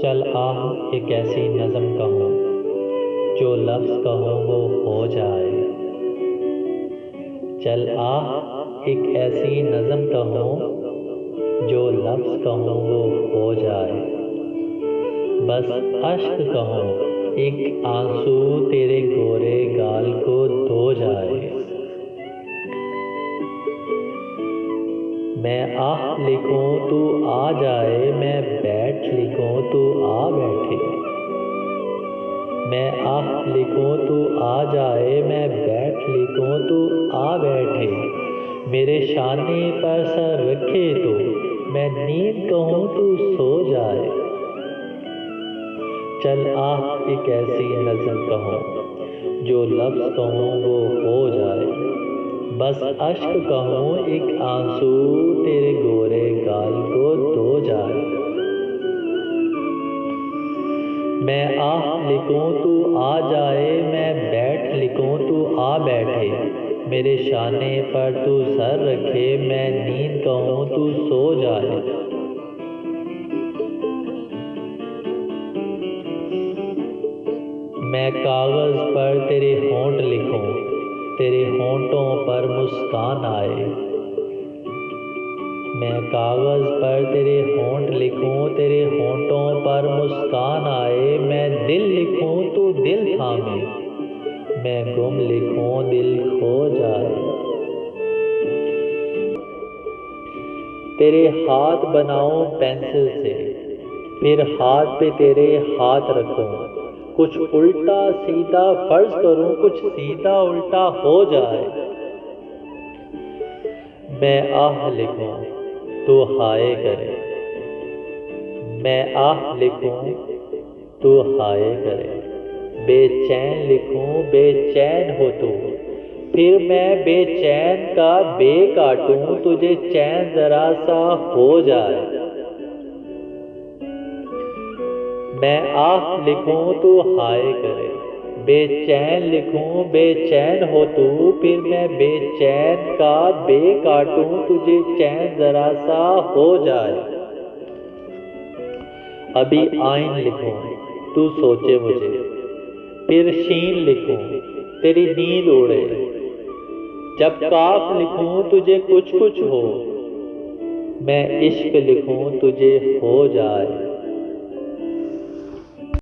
چل آ ایک ایسی نظم کہوں جو لفظ کہوں وہ ہو جائے۔ چل آ ایک ایسی نظم کہوں جو لفظ کہوں وہ ہو جائے۔ بس اشک کہوں ایک آنسو تیرے گورے گال کو دھو جائے۔ میں آہ لکھوں تو آ جائے، میں بیٹھ لکھوں تو آ بیٹھے۔ میں آہ لکھوں تو آ جائے، میں بیٹھ لکھوں تو آ بیٹھے۔ میرے شانے پر سر رکھے تو میں نیند کہوں تو سو جائے۔ چل آہ ایک ایسی نظم کہوں جو لفظ کہوں وہ ہو جائے۔ بس اشک کہوں ایک آنسو تیرے گورے گال کو دھو جائے۔ میں آہ لکھوں تو آ جائے، میں بیٹھ لکھوں تو آ بیٹھے۔ میرے شانے پر تو سر رکھے، میں نیند کہوں تو سو جائے۔ میں کاغذ پر تیرے ہونٹ لکھوں، تیرے ہونٹوں پر مسکان آئے۔ میں کاغذ پر تیرے ہونٹ لکھوں، تیرے ہونٹوں پر مسکان آئے۔ میں دل لکھوں تو دل تھامے، میں گم لکھوں دل کھو جائے۔ تیرے ہاتھ بناؤں پینسل سے، پھر ہاتھ پہ تیرے ہاتھ رکھوں۔ کچھ الٹا سیدھا فرض کروں، کچھ سیدھا الٹا ہو جائے۔ میں آہ لکھوں تو ہائے کرے، میں آہ لکھوں تو ہائے کرے۔ بے چین لکھوں بے چین ہو تو، پھر میں بے چین کا بے کاٹوں، تجھے چین ذرا سا ہو جائے۔ میں آہ لکھوں تو ہائے کرے، بے چین لکھوں بے چین ہو تو، پھر میں بے چین کا بے کاٹوں، تجھے چین ذرا سا ہو جائے۔ ابھی آئین لکھوں تو سوچے مجھے، پھر شین لکھوں تیری نیند اڑے۔ جب کاف لکھوں تجھے کچھ کچھ ہو، میں عشق لکھوں تجھے ہو جائے۔